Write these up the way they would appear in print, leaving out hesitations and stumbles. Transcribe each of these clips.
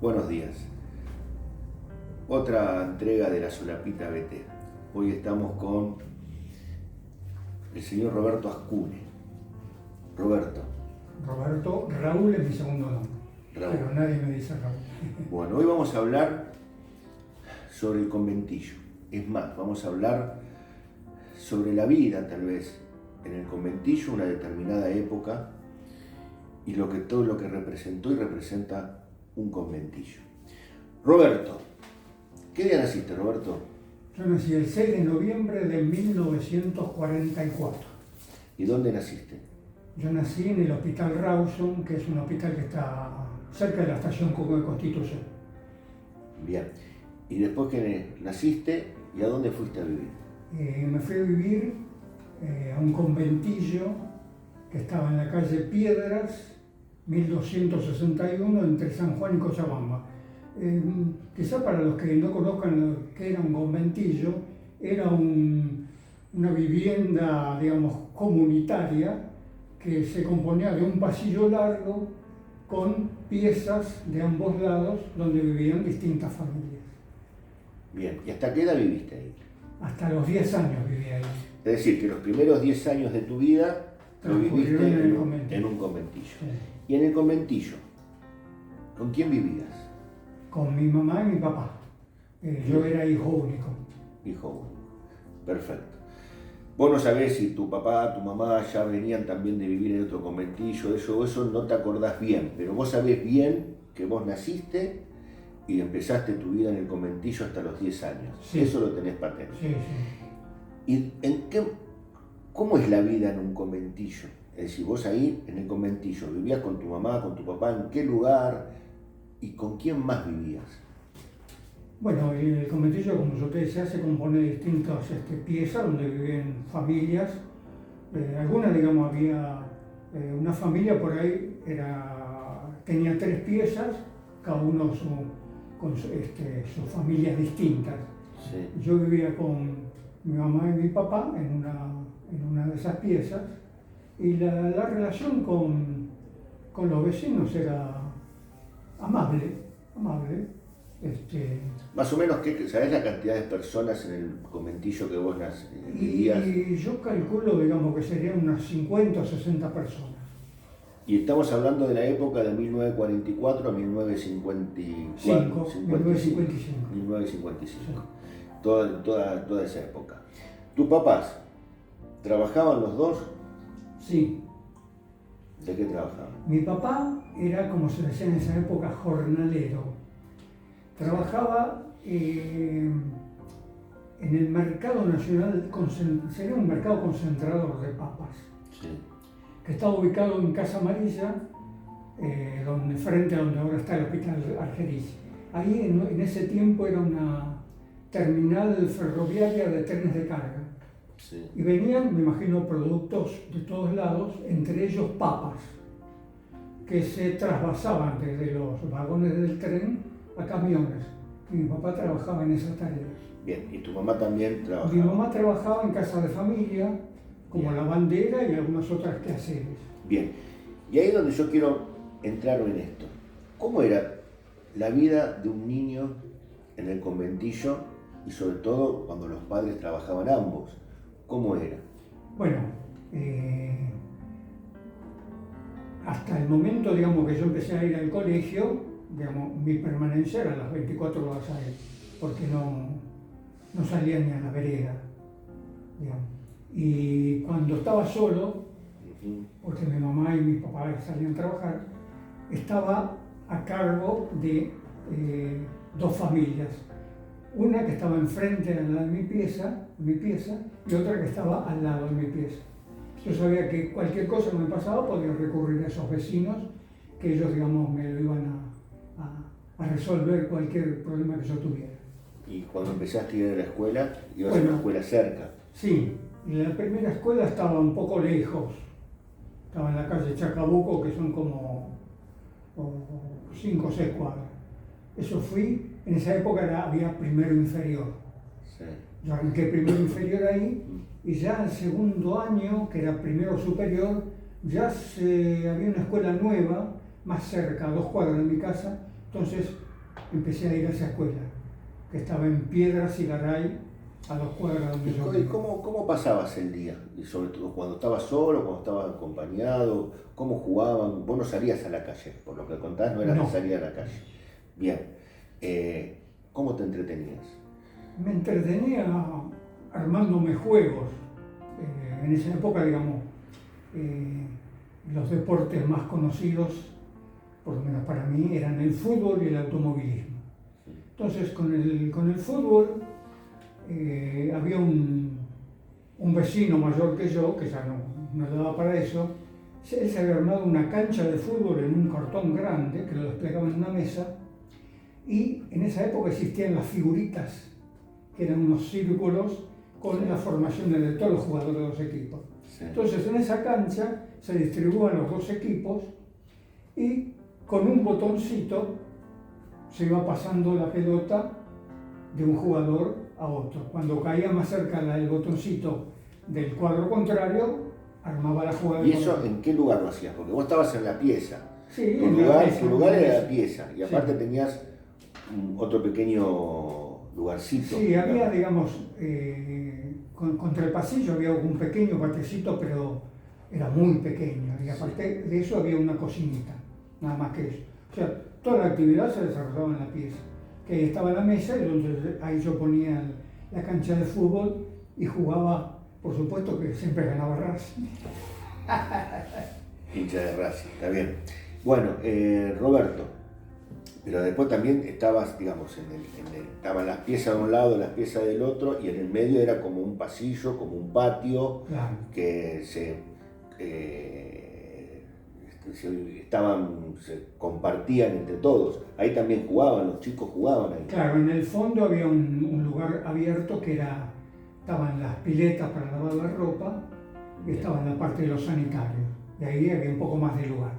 Buenos días. Otra entrega de la Solapita BT. Hoy estamos con el señor Roberto Ascune. Roberto. Roberto, Raúl es mi segundo nombre, Raúl. pero nadie me dice Raúl. Bueno, hoy vamos a hablar sobre el conventillo. Es más, vamos a hablar sobre la vida, tal vez, en el conventillo, una determinada época, y todo lo que representó y representa un conventillo. Roberto, ¿qué día naciste, Roberto? Yo nací el 6 de noviembre de 1944. ¿Y dónde naciste? Yo nací en el Hospital Rawson, que es un hospital que está cerca de la estación Cuco de Constitución. Bien. ¿Y después que naciste, y a dónde fuiste a vivir? Me fui a vivir a un conventillo que estaba en la calle Piedras, 1261, entre San Juan y Cochabamba. Quizá para los que no conozcan lo que era un conventillo, era una vivienda, digamos, comunitaria que se componía de un pasillo largo con piezas de ambos lados donde vivían distintas familias. Bien. ¿Y hasta qué edad viviste ahí? Hasta los 10 años viví ahí. Es decir, que los primeros 10 años de tu vida lo viviste en un conventillo. Sí. Y en el conventillo, ¿con quién vivías? Con mi mamá y mi papá. Yo era hijo único. Hijo único. Perfecto. Vos no sabés si tu papá, tu mamá ya venían también de vivir en otro conventillo, eso no te acordás bien, pero vos sabés bien que vos naciste y empezaste tu vida en el conventillo hasta los 10 años. Sí. Eso lo tenés patente. Sí, sí. ¿Y cómo es la vida en un conventillo? Es decir, vos ahí en el conventillo, ¿vivías con tu mamá, con tu papá? ¿En qué lugar? ¿Y con quién más vivías? Bueno, el conventillo, como yo te decía, se compone de distintas piezas donde viven familias. Algunas, digamos, había una familia por ahí, tenía 3 piezas, cada uno con sus familias distintas. Sí. Yo vivía con mi mamá y mi papá en una de esas piezas, y la relación con los vecinos era amable. Más o menos, ¿sabés la cantidad de personas en el conventillo que vos vivías? Y yo calculo, digamos, que serían unas 50 o 60 personas. Y estamos hablando de la época de 1944 a 1955. 1955. 1955. Sí. Toda esa época. ¿Tus papás trabajaban los dos? Sí. ¿De qué trabajaban? Mi papá era, como se decía en esa época, jornalero. Trabajaba en el mercado nacional, sería un mercado concentrador de papas, Sí. que estaba ubicado en Casa Amarilla, frente a donde ahora está el Hospital Argerich. Ahí en ese tiempo era una terminal ferroviaria de trenes de carga. Sí. Y venían, me imagino, productos de todos lados, entre ellos papas, que se trasvasaban desde los vagones del tren a camiones. Y mi papá trabajaba en esa tarea. Bien, ¿y tu mamá también trabajaba? Mi mamá trabajaba en casa de familia, como lavandera y algunas otras quehaceres. Bien, y ahí es donde yo quiero entrar en esto. ¿Cómo era la vida de un niño en el conventillo y sobre todo cuando los padres trabajaban ambos? ¿Cómo era? Bueno, hasta el momento, digamos, que yo empecé a ir al colegio, digamos, mi permanencia era las 24 horas ahí, porque no salía ni a la vereda, digamos. Y cuando estaba solo, porque mi mamá y mi papá salían a trabajar, estaba a cargo de 2 familias. Una que estaba enfrente de mi pieza, y otra que estaba al lado de mi pieza. Yo sabía que cualquier cosa que me pasaba podía recurrir a esos vecinos, que ellos, digamos, me lo iban a resolver cualquier problema que yo tuviera. ¿Y cuando empezaste a ir a la escuela, ibas a Bueno, una escuela cerca? Sí, y la primera escuela estaba un poco lejos. Estaba en la calle Chacabuco, que son como 5 o 6 cuadras. Eso fui, en esa época había primero inferior. Sí. Yo arranqué primero inferior ahí, y ya el segundo año, que era primero superior, había una escuela nueva, más cerca, a 2 cuadras de mi casa. Entonces empecé a ir a esa escuela, que estaba en Piedras y Garay, a 2 cuadras donde yo ¿Y vivía. cómo pasabas el día? Y sobre todo cuando estabas solo, cuando estabas acompañado, ¿cómo jugaban? Vos no salías a la calle, por lo que contás, no eras No. de salir a la calle. Bien. ¿Cómo te entretenías? Me entretenía armándome juegos. En esa época, digamos, los deportes más conocidos, por lo menos para mí, eran el fútbol y el automovilismo. Entonces, con el fútbol, había un vecino mayor que yo, que ya no le daba para eso. Él se había armado una cancha de fútbol en un cartón grande, que lo desplegaba en una mesa, y en esa época existían las figuritas, que eran unos círculos con las formaciones de todos los jugadores de los equipos. Sí. Entonces, en esa cancha se distribuían los 2 equipos y con un botoncito se iba pasando la pelota de un jugador a otro. Cuando caía más cerca el botoncito del cuadro contrario, armaba la jugada. ¿Y eso en qué lugar lo hacías? Porque vos estabas en la pieza. Sí, Tu lugar era la pieza y aparte sí. tenías otro pequeño lugarcito. Sí, había, digamos, contra el pasillo había un pequeño patecito, pero era muy pequeño. Y aparte de eso había una cocinita, nada más que eso. O sea, toda la actividad se desarrollaba en la pieza. Que ahí estaba la mesa y entonces ahí yo ponía la cancha de fútbol y jugaba, por supuesto que siempre ganaba Racing. Hincha de Racing, está bien. Bueno, Roberto, pero después también estabas, digamos, estaban las piezas de un lado, las piezas del otro, y en el medio era como un pasillo, como un patio, Claro. que se compartían entre todos. Ahí también jugaban, los chicos jugaban ahí. Claro, en el fondo había un lugar abierto que estaban las piletas para lavar la ropa y estaba en la parte de los sanitarios. Y ahí había un poco más de lugar.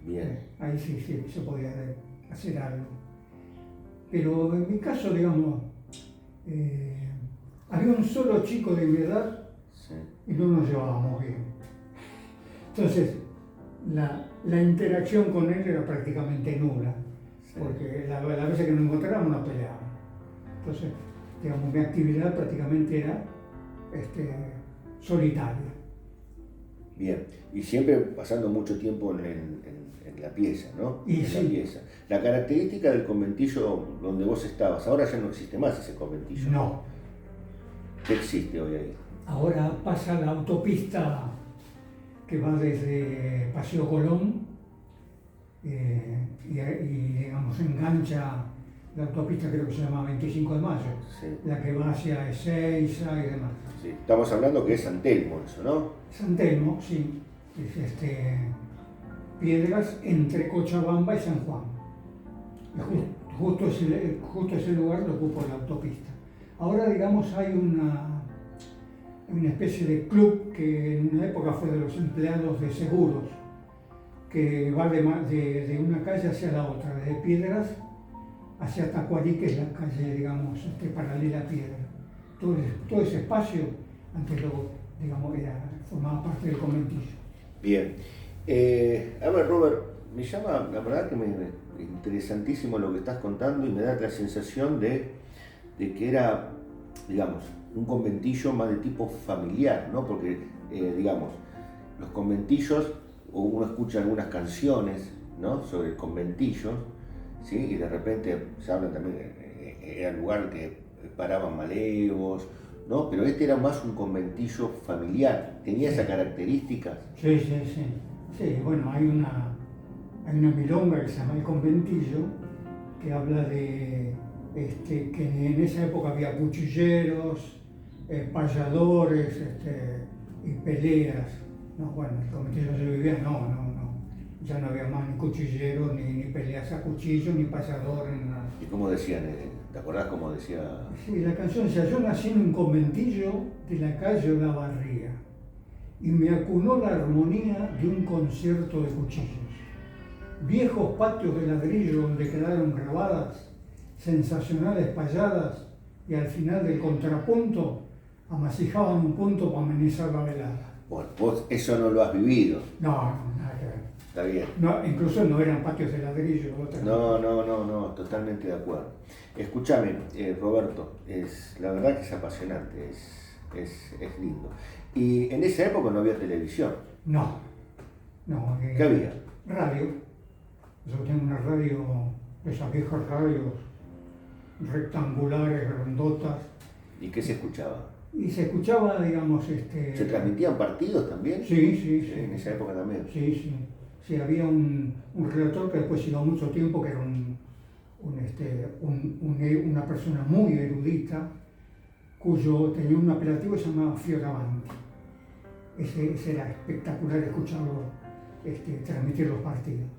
Bien. Ahí sí se podía hacer algo. Pero en mi caso, digamos, había un solo chico de mi edad Sí. y no nos llevábamos bien. Entonces, la interacción con él era prácticamente nula, Sí. porque las veces que nos encontrábamos nos peleábamos. Entonces, digamos, mi actividad prácticamente era solitaria. Bien, y siempre pasando mucho tiempo en la pieza, ¿no? Y en sí. la pieza. La característica del conventillo donde vos estabas, ahora ya no existe más ese conventillo. No. ¿Qué existe hoy ahí? Ahora pasa la autopista que va desde Paseo Colón y digamos engancha la autopista, creo que se llama 25 de Mayo, Sí. la que va hacia Ezeiza y demás. Sí. Estamos hablando que es San Telmo eso, ¿no? San Telmo, sí, es Piedras entre Cochabamba y San Juan. Y justo ese lugar lo ocupa la autopista. Ahora, digamos, hay una especie de club que en una época fue de los empleados de seguros, que va de una calle hacia la otra, desde Piedras hacia Tacuarí, que es la calle, digamos, paralela a Piedras. Todo ese espacio, antes digamos, formaba parte del conventillo. Bien. A ver, Robert, me llama, la verdad que interesantísimo lo que estás contando y me da la sensación de que era, digamos, un conventillo más de tipo familiar, ¿no? Porque, digamos, los conventillos, uno escucha algunas canciones, ¿no? Sobre conventillos, ¿sí? Y de repente se habla también, era el lugar que paraban malevos, ¿no? Pero este era más un conventillo familiar, tenía esas características. Sí. Sí, bueno, hay una milonga que se llama El Conventillo, que habla de que en esa época había cuchilleros, payadores y peleas. No, bueno, el conventillo se vivía, ya no había más ni cuchilleros, ni peleas a cuchillo, ni payadores, ni nada. ¿Y cómo decían? ¿Te acordás cómo decía? Sí, la canción decía: yo nací en un conventillo de la calle Olavarría y me acunó la armonía de un concierto de cuchillos. Viejos patios de ladrillo donde quedaron grabadas sensacionales payadas y al final del contrapunto amasijaban un punto para amenizar la velada. Bueno, vos eso no lo has vivido. No, no, nada que ver. Está bien. No, incluso no eran patios de ladrillo. No, totalmente de acuerdo. Escúchame, Roberto, la verdad que es apasionante, es lindo. Y en esa época no había televisión. No. ¿Qué había? Radio. Yo tengo una radio, esas viejas radios rectangulares, grandotas. ¿Y qué se escuchaba? Y se escuchaba, digamos, ¿Se transmitían partidos también? Sí. En esa época también. Sí, había un redactor que después siguió mucho tiempo, que era una persona muy erudita, cuyo tenía un apelativo que se llamaba Fioravanti. Ese era espectacular escucharlo transmitir los partidos.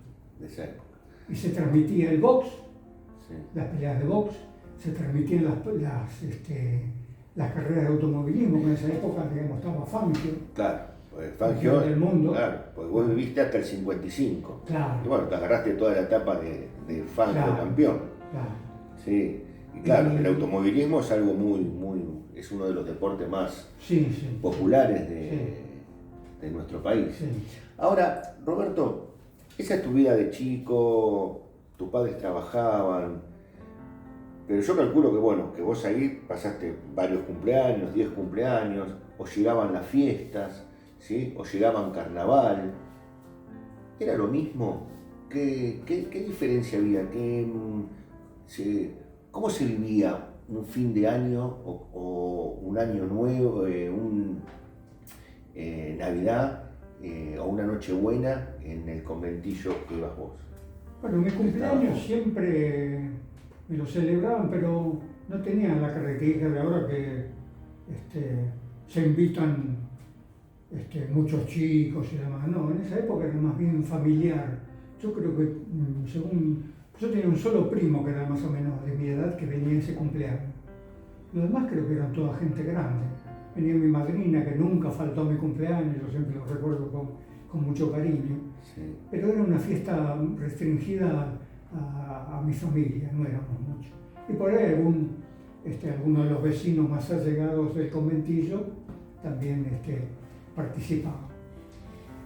De esa época. Y se transmitía el box, Sí. las peleas de box, se transmitían las carreras de automovilismo, que en esa época, digamos, estaba Fangio. Claro, pues Fangio del mundo. Claro, pues vos viviste hasta el 55. Claro. Y bueno, te agarraste toda la etapa de Fangio Claro. campeón. Claro. Sí. Y claro, el automovilismo es algo es uno de los deportes más populares de nuestro país. Sí. Ahora, Roberto, esa es tu vida de chico, tus padres trabajaban, pero yo calculo que bueno, que vos ahí pasaste varios cumpleaños, 10 cumpleaños, o llegaban las fiestas, ¿sí? O llegaban carnaval. ¿Era lo mismo? ¿Qué diferencia había? ¿Cómo se vivía un fin de año o un año nuevo, Navidad o una Nochebuena en el conventillo que ibas vos? Bueno, mi cumpleaños siempre me lo celebraban, pero no tenían la característica de ahora que se invitan muchos chicos y demás. No, en esa época era más bien familiar. Yo creo que yo tenía un solo primo que era más o menos de mi edad que venía a ese cumpleaños. Los demás creo que eran toda gente grande. Venía mi madrina que nunca faltó a mi cumpleaños, yo siempre lo recuerdo con mucho cariño. Sí. Pero era una fiesta restringida a mi familia, no éramos muchos. Y por ahí algunos de los vecinos más allegados del conventillo también participaban.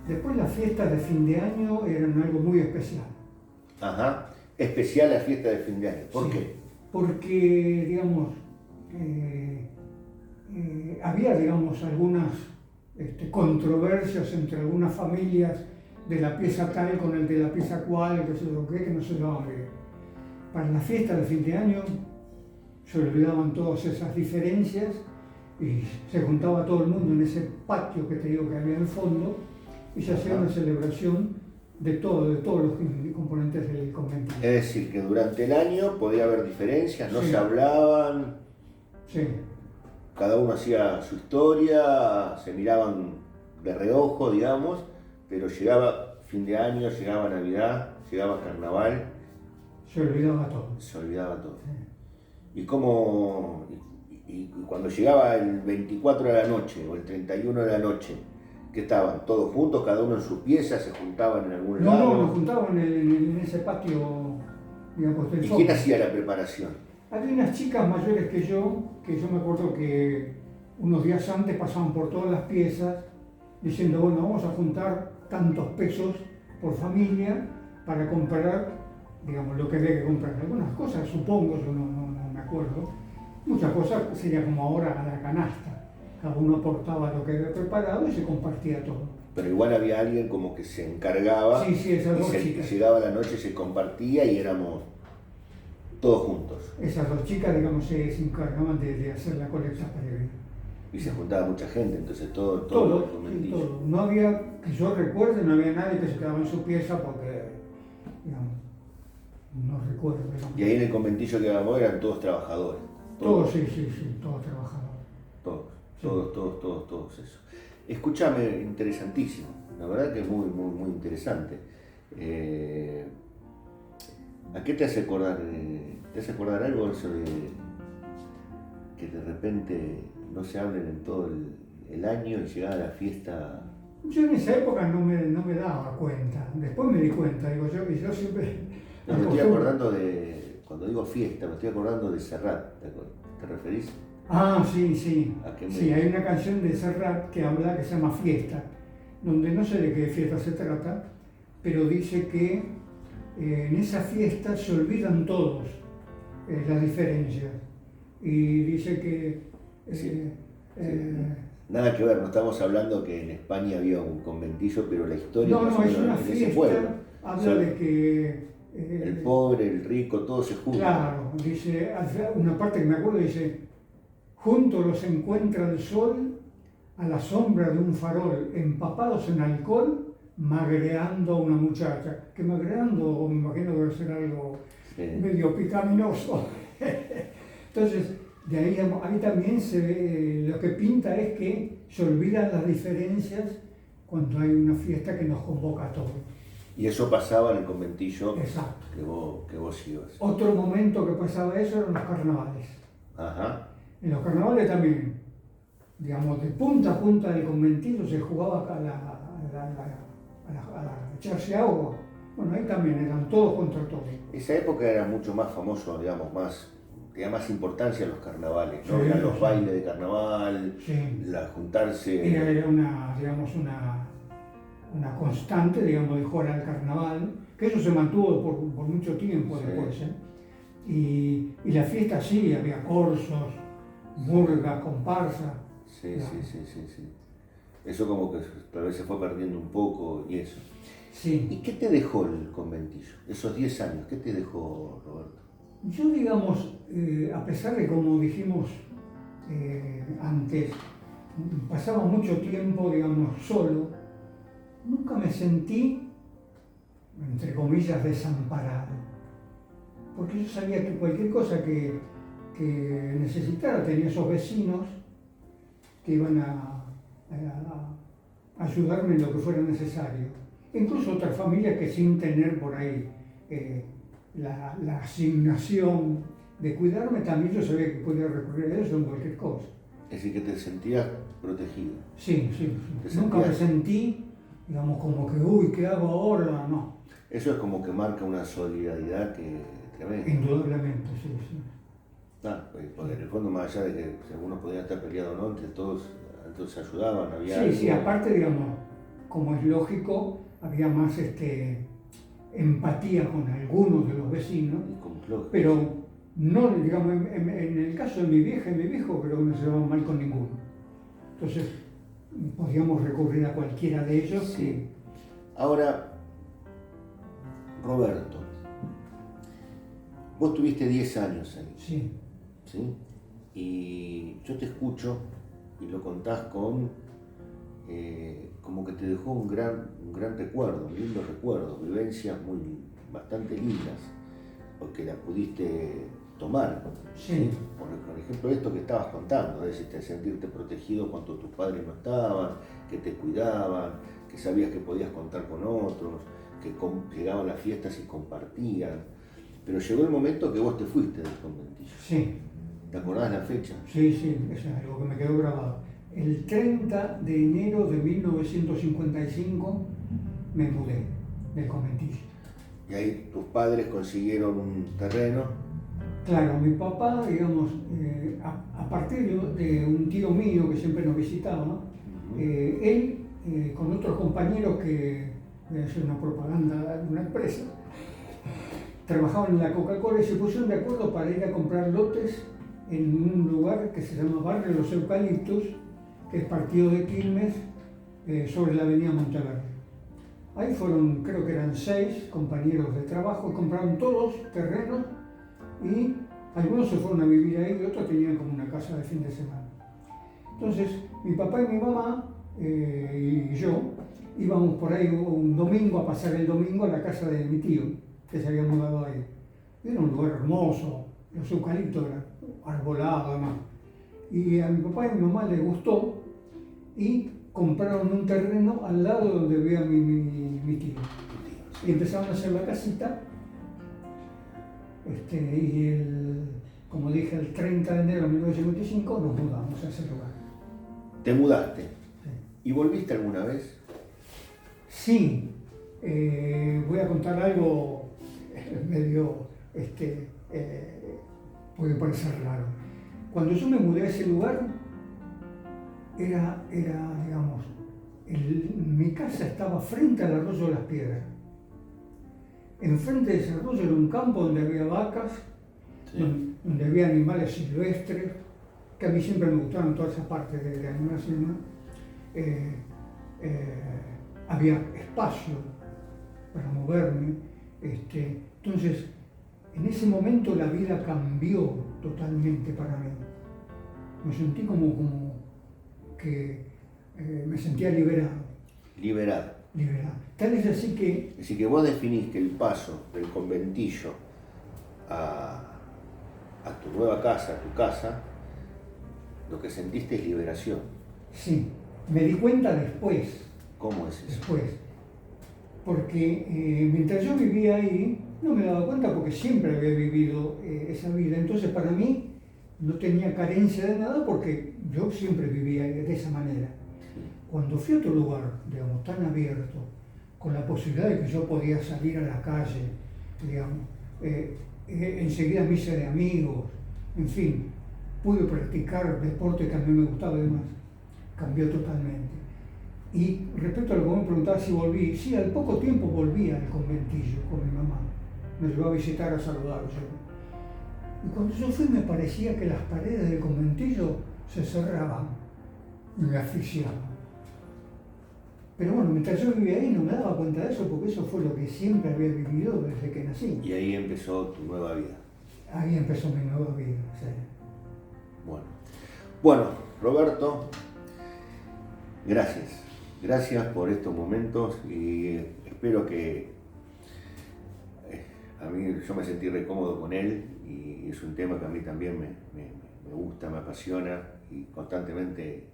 Después las fiestas de fin de año eran algo muy especial. Ajá, especial la fiesta de fin de año. ¿Por qué? Porque, digamos, había, digamos, algunas controversias entre algunas familias de la pieza tal con el de la pieza cual, que no se llevaban bien. Para la fiesta de fin de año se olvidaban todas esas diferencias y se juntaba todo el mundo en ese patio que te digo que había en el fondo y se hacía una celebración de todos los componentes del convento. Es decir, que durante el año podía haber diferencias, no Sí. se hablaban, Sí, cada uno hacía su historia, se miraban de reojo, digamos, pero llegaba fin de año, llegaba Navidad, llegaba Carnaval, se olvidaba todo. se olvidaba todo. Sí. Y cuando llegaba el 24 de la noche o el 31 de la noche, que estaban todos juntos, cada uno en su pieza, se juntaban en algún lado. No, nos juntaban en ese patio, digamos, del ¿Y fondo. quién hacía la preparación? Había unas chicas mayores que yo me acuerdo que unos días antes pasaban por todas las piezas diciendo, bueno, vamos a juntar tantos pesos por familia para comprar, digamos, lo que había que comprar. Algunas cosas, supongo, yo no me acuerdo. Muchas cosas sería como ahora a la canasta. Cada uno aportaba lo que había preparado y se compartía todo. Pero igual había alguien como que se encargaba. Sí, esas dos chicas. Llegaba la noche, se compartía y éramos todos juntos. Esas dos chicas, digamos, se encargaban de hacer la colecta previa. Y se juntaba mucha gente, entonces todo Todo, el conventillo. todo. No había, que yo recuerde, no había nadie que se quedaba en su pieza porque, digamos, no recuerdo. Digamos. Y ahí en el conventillo que íbamos eran todos trabajadores. Todos, sí, todos trabajadores. Todos eso. Escúchame, interesantísimo. La verdad que es muy interesante. ¿A qué te hace acordar? ¿Te hace acordar algo eso de que de repente no se hablen en todo el año y llegaba la fiesta? Yo en esa época no me daba cuenta. Después me di cuenta, digo yo, y yo siempre... No, me estoy acordando cuando digo fiesta, me estoy acordando de Serrat. ¿Te referís? Ah, sí, sí. ¿A qué Sí, hay una canción de Serrat que habla, que se llama Fiesta, donde no sé de qué fiesta se trata, pero dice que en esa fiesta se olvidan todos las diferencias. Y dice que Sí, sí. eh, Nada que ver, no estamos hablando que en España había un conventillo, pero la historia no, más no, o es una menos en ese pueblo. fiesta, habla Son de que el pobre, el rico, todos se juntan. claro, dice, una parte que me acuerdo dice, juntos los encuentra el sol a la sombra de un farol, empapados en alcohol, magreando a una muchacha. Que magreando, me imagino que debe ser algo Sí. medio picaminoso. Entonces, de ahí también se ve, lo que pinta es que se olvidan las diferencias cuando hay una fiesta que nos convoca a todos. Y eso pasaba en el conventillo Exacto. que vos ibas. Otro momento que pasaba eso eran los carnavales. Ajá. En los carnavales también, digamos, de punta a punta del conventillo se jugaba a echarse agua. Bueno, ahí también eran todos contra todos. Esa época era mucho más famoso, digamos, tenía más importancia los carnavales, ¿no? Sí, Eran los sí. bailes de carnaval, Sí. juntarse. Era una, digamos, una constante, digamos, de jugar al carnaval, que eso se mantuvo por mucho tiempo Sí. después, ¿eh? Y la fiesta sí, había corsos, murgas, comparsa. Sí, Claro. sí. Eso como que tal vez se fue perdiendo un poco y eso. Sí. ¿Y qué te dejó el conventillo? Esos 10 años, ¿qué te dejó, Roberto? Yo, digamos, a pesar de como dijimos antes, pasaba mucho tiempo, digamos, solo, nunca me sentí, entre comillas, desamparado. Porque yo sabía que cualquier cosa que necesitara tenía esos vecinos que iban a ayudarme en lo que fuera necesario. Incluso otras familias que sin tener por ahí la asignación de cuidarme, también yo sabía que podía recurrir a eso en cualquier cosa. Es decir, que te sentías protegido. Sí. ¿Te Nunca me sentías? sentí, digamos, como que, uy, ¿qué hago ahora? No, Eso es como que marca una solidaridad que tremenda. indudablemente, sí. Porque en el fondo, más allá de que si algunos podían estar peleados o no, entre todos se ayudaban, había Sí, algo. aparte, digamos, como es lógico, había más empatía con algunos de los vecinos, pero no, digamos, en el caso de mi vieja y mi viejo, creo que no se llevaban mal con ninguno. Entonces, podíamos recurrir a cualquiera de ellos. Sí. Ahora, Roberto, vos tuviste 10 años ahí. Sí. ¿Sí? Y yo te escucho y lo contás como que te dejó un gran recuerdo, un lindo recuerdo, vivencias bastante lindas, porque las pudiste tomar. Sí. Por ejemplo, esto que estabas contando, es decir, sentirte protegido cuando tus padres no estaban, que te cuidaban, que sabías que podías contar con otros, que llegaban las fiestas y compartían. Pero llegó el momento que vos te fuiste del conventillo. Sí. ¿Te acordás la fecha? Sí, eso es algo que me quedó grabado. El 30 de enero de 1955 me mudé del conventillo. Y ahí tus padres consiguieron un terreno. Claro, mi papá, digamos, a partir de un tío mío que siempre nos visitaba, él con otros compañeros que, voy a hacer una propaganda de una empresa, trabajaban en la Coca-Cola y se pusieron de acuerdo para ir a comprar lotes en un lugar que se llama Barrio Los Eucaliptos, que es partido de Quilmes, sobre la avenida Monteverde. Ahí fueron, creo que eran 6 compañeros de trabajo, y compraron todos terrenos y algunos se fueron a vivir ahí y otros tenían como una casa de fin de semana. Entonces, mi papá y mi mamá y yo íbamos por ahí un domingo a pasar el domingo a la casa de mi tío, que se había mudado ahí. Era un lugar hermoso, los eucaliptos eran arbolados además. Y a mi papá y a mi mamá les gustó y compraron un terreno al lado donde vivía mi tío. Y empezaron a hacer la casita. Como dije, el 30 de enero de 1955 nos mudamos a ese lugar. ¿Te mudaste? Sí. ¿Y volviste alguna vez? Sí. Voy a contar algo medio, puede parecer raro. Cuando yo me mudé a ese lugar, digamos, mi casa estaba frente al arroyo de las Piedras. Enfrente de ese arroyo era un campo donde había vacas, sí, donde había animales silvestres, que a mí siempre me gustaron toda esa parte de animales y demás. Había espacio para moverme. Entonces, en ese momento la vida cambió totalmente para mí. Me sentí como que me sentía liberado. Liberado. Tal es así que... Así que vos definís que el paso del conventillo a tu nueva casa, a tu casa, lo que sentiste es liberación. Sí, me di cuenta después. ¿Cómo es eso? Después. Porque mientras yo vivía ahí, no me daba cuenta porque siempre había vivido esa vida. Entonces para mí no tenía carencia de nada porque yo siempre vivía de esa manera. Cuando fui a otro lugar, digamos, tan abierto, con la posibilidad de que yo podía salir a la calle, digamos, enseguida me hice de amigos, en fin, pude practicar deporte que a mí me gustaba y demás, cambió totalmente. Y respecto a lo que me preguntaba si volví, sí, al poco tiempo volví al conventillo con mi mamá, me llevó a visitar, a saludar. Y cuando yo fui me parecía que las paredes del conventillo se cerraban y me asfixiaban. Pero bueno, mientras yo vivía ahí no me daba cuenta de eso porque eso fue lo que siempre había vivido desde que nací. Y ahí empezó tu nueva vida. Ahí empezó mi nueva vida, sí. Bueno, Roberto, gracias. Gracias por estos momentos y espero que a mí yo me sentí re cómodo con él y es un tema que a mí también me gusta, me apasiona y constantemente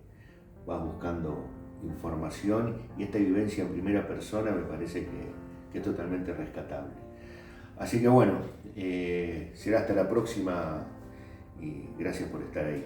vas buscando información y esta vivencia en primera persona me parece que es totalmente rescatable. Así que bueno, será hasta la próxima y gracias por estar ahí.